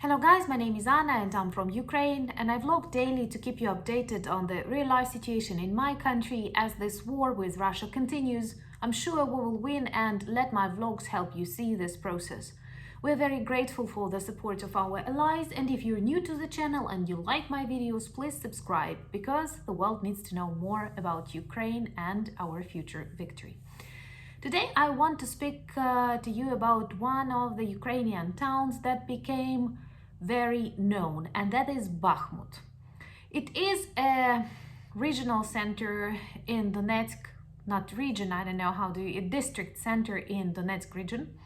Hello guys, my name is Anna and I'm from Ukraine, and I vlog daily to keep you updated on the real life situation in my country as this war with Russia continues. I'm sure we will win, and let my vlogs help you see this process. We're very grateful for the support of our allies, and if you're new to the channel and you like my videos, please subscribe, because the world needs to know more about Ukraine and our future victory. Today I want to speak to you about one of the Ukrainian towns that became very known, and that is Bakhmut. It is a regional center in Donetsk, not region, I don't know how to, a district center in Donetsk region,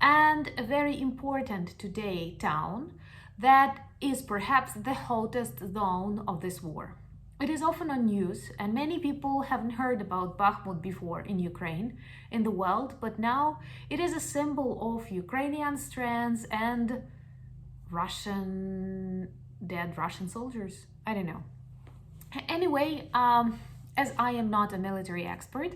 and a very important today town that is perhaps the hottest zone of this war. It is often on news, and many people haven't heard about Bakhmut before in Ukraine, in the world, but now it is a symbol of Ukrainian strength and dead Russian soldiers. I don't know. Anyway, as I am not a military expert,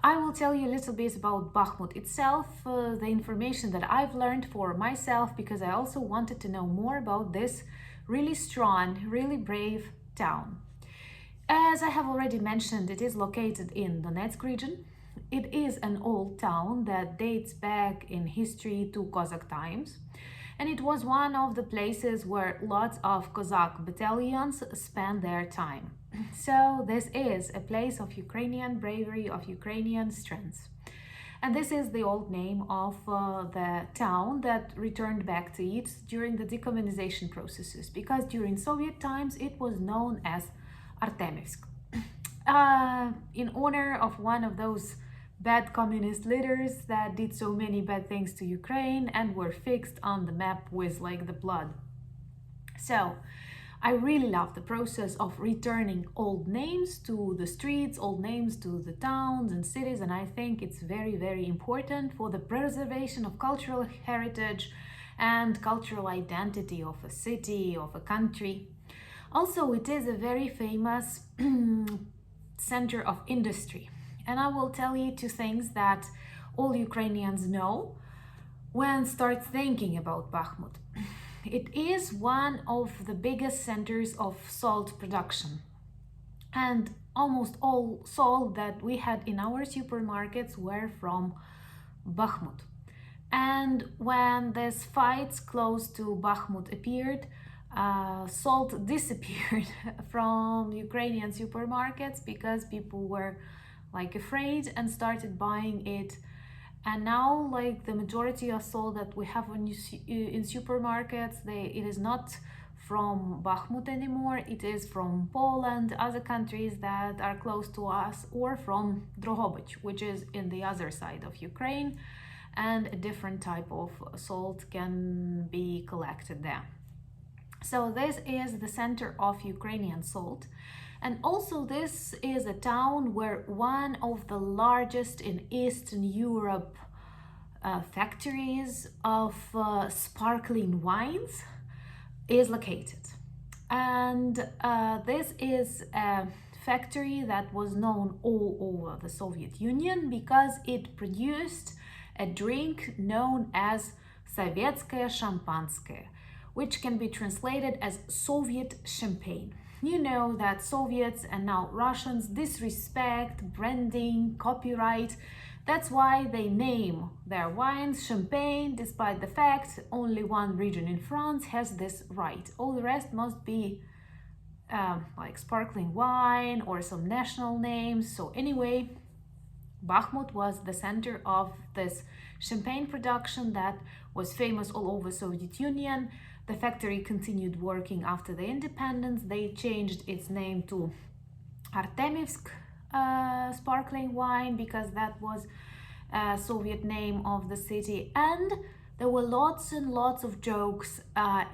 I will tell you a little bit about Bakhmut itself, the information that I've learned for myself, because I also wanted to know more about this really strong, really brave town. As I have already mentioned, it is located in Donetsk region. It is an old town that dates back in history to Cossack times, and it was one of the places where lots of Cossack battalions spent their time. So this is a place of Ukrainian bravery, of Ukrainian strength. And this is the old name of the town that returned back to it during the decommunization processes, because during Soviet times it was known as Artemivsk, in honor of one of those bad communist leaders that did so many bad things to Ukraine and were fixed on the map with like the blood. So I really love the process of returning old names to the streets, old names to the towns and cities, and I think it's very, very important for the preservation of cultural heritage and cultural identity of a city, of a country. Also, it is a very famous center of industry. And I will tell you two things that all Ukrainians know when start thinking about Bakhmut. It is one of the biggest centers of salt production. And almost all salt that we had in our supermarkets were from Bakhmut. And when these fights close to Bakhmut appeared, salt disappeared from Ukrainian supermarkets because people were afraid and started buying it. And now the majority of salt that we have in supermarkets, it is not from Bakhmut anymore. It is from Poland, other countries that are close to us, or from Drohobych, which is in the other side of Ukraine, and a different type of salt can be collected there. So this is the center of Ukrainian salt. And also this is a town where one of the largest in Eastern Europe factories of sparkling wines is located. And this is a factory that was known all over the Soviet Union because it produced a drink known as Sovetskoye Shampanskoye, which can be translated as Soviet champagne. You know that Soviets and now Russians disrespect branding, copyright. That's why they name their wines champagne, despite the fact only one region in France has this right. All the rest must be like sparkling wine or some national names. So anyway, Bakhmut was the center of this champagne production that was famous all over Soviet Union. The factory continued working after the independence. They changed its name to Artemivsk sparkling wine because that was a Soviet name of the city. And there were lots and lots of jokes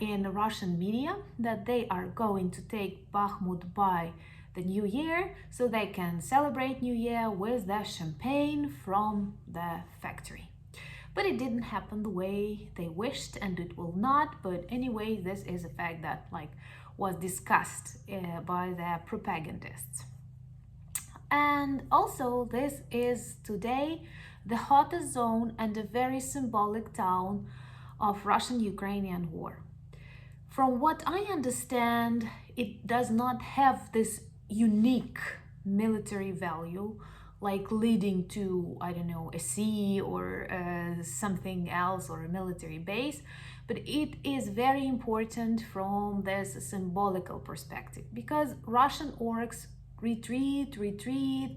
in Russian media that they are going to take Bakhmut by the New Year so they can celebrate New Year with the champagne from the factory. But it didn't happen the way they wished, and it will not. But anyway, this is a fact that was discussed by the propagandists. And also, this is today the hottest zone and a very symbolic town of Russian-Ukrainian war. From what I understand, it does not have this unique military value, like leading to, I don't know, a sea or something else or a military base, but it is very important from this symbolical perspective because Russian orcs retreat,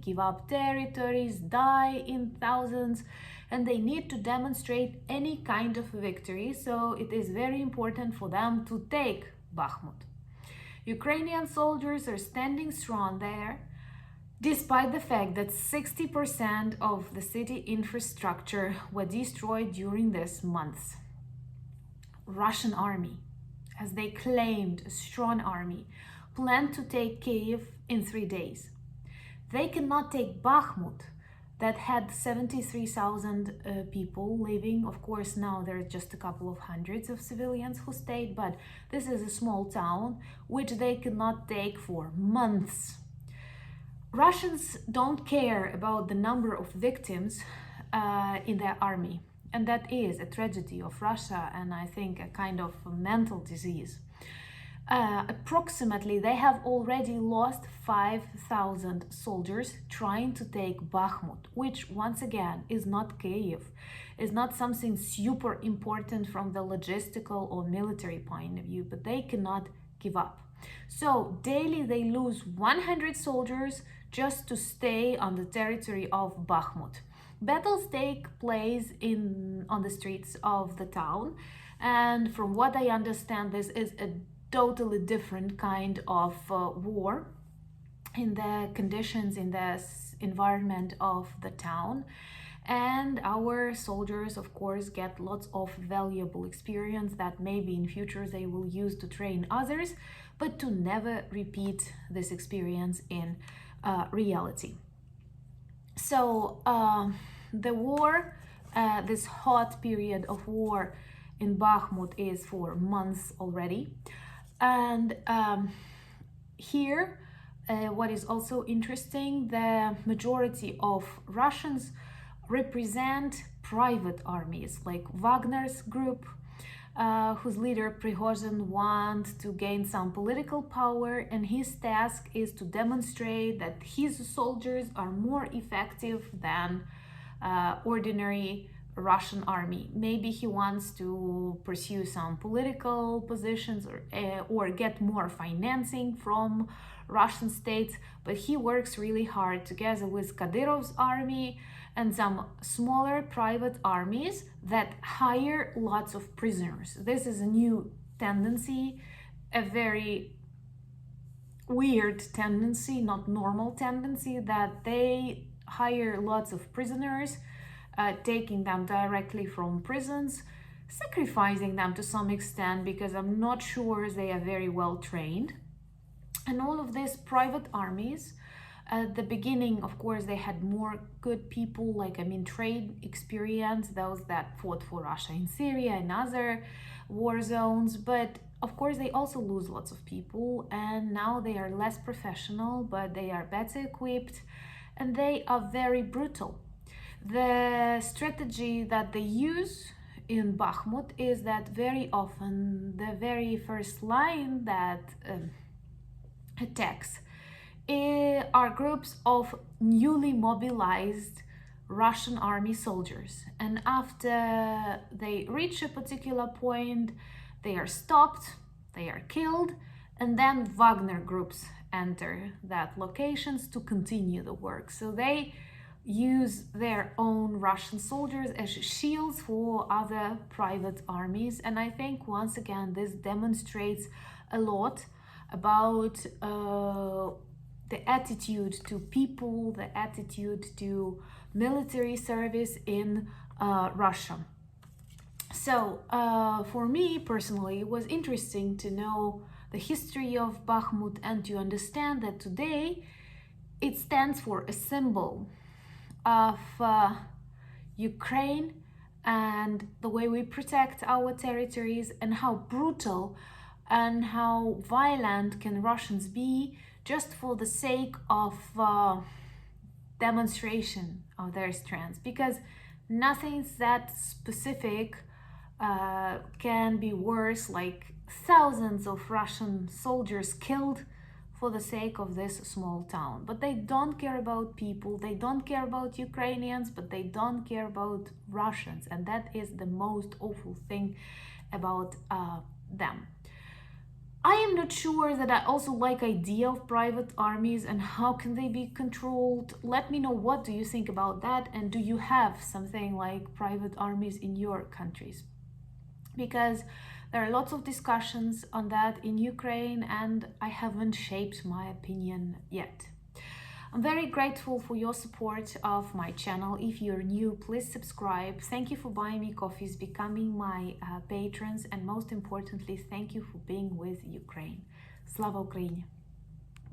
give up territories, die in thousands, and they need to demonstrate any kind of victory, so it is very important for them to take Bakhmut. Ukrainian soldiers are standing strong there, despite the fact that 60% of the city infrastructure were destroyed during this month. Russian army, as they claimed a strong army, planned to take Kiev in 3 days. They cannot take Bakhmut, that had 73,000 people living. Of course, now there are just a couple of hundreds of civilians who stayed, but this is a small town which they cannot take for months. Russians don't care about the number of victims in their army, and that is a tragedy of Russia and I think a kind of a mental disease. Approximately, they have already lost 5,000 soldiers trying to take Bakhmut, which once again is not Kiev, is not something super important from the logistical or military point of view, but they cannot give up. So daily they lose 100 soldiers just to stay on the territory of Bakhmut. Battles take place on the streets of the town, and from what I understand, this is a totally different kind of war in the conditions, in the environment of the town. And our soldiers, of course, get lots of valuable experience that maybe in future they will use to train others, but to never repeat this experience in reality. So the war, this hot period of war in Bakhmut is for months already. And here, what is also interesting, the majority of Russians represent private armies, like Wagner's group, whose leader Prigozhin wants to gain some political power, and his task is to demonstrate that his soldiers are more effective than ordinary Russian army. Maybe he wants to pursue some political positions or get more financing from Russian states, but he works really hard together with Kadyrov's army and some smaller private armies that hire lots of prisoners. This is a new tendency, a very weird tendency, not normal tendency, that they hire lots of prisoners, taking them directly from prisons, sacrificing them to some extent because I'm not sure they are very well trained. And all of these private armies, at the beginning, of course, they had more good people, like, trade experience, those that fought for Russia in Syria and other war zones. But of course, they also lose lots of people, and now they are less professional, but they are better equipped, and they are very brutal. The strategy that they use in Bakhmut is that very often the very first line that attacks are groups of newly mobilized Russian army soldiers, and after they reach a particular point, they are stopped, they are killed, and then Wagner groups enter that locations to continue the work. So they use their own Russian soldiers as shields for other private armies, and I think once again this demonstrates a lot about the attitude to people, the attitude to military service in Russia. So for me personally, it was interesting to know the history of Bakhmut and to understand that today it stands for a symbol of Ukraine and the way we protect our territories, and how brutal and how violent can Russians be just for the sake of demonstration of their strength, because nothing's that specific can be worse, like thousands of Russian soldiers killed for the sake of this small town. But they don't care about people, they don't care about Ukrainians, but they don't care about Russians. And that is the most awful thing about them. I am not sure that I also like idea of private armies and how can they be controlled. Let me know, what do you think about that, and do you have something like private armies in your countries? Because there are lots of discussions on that in Ukraine and I haven't shaped my opinion yet. I'm very grateful for your support of my channel. If you're new, please subscribe. Thank you for buying me coffees, becoming my patrons, and most importantly, thank you for being with Ukraine. Slava Ukraini!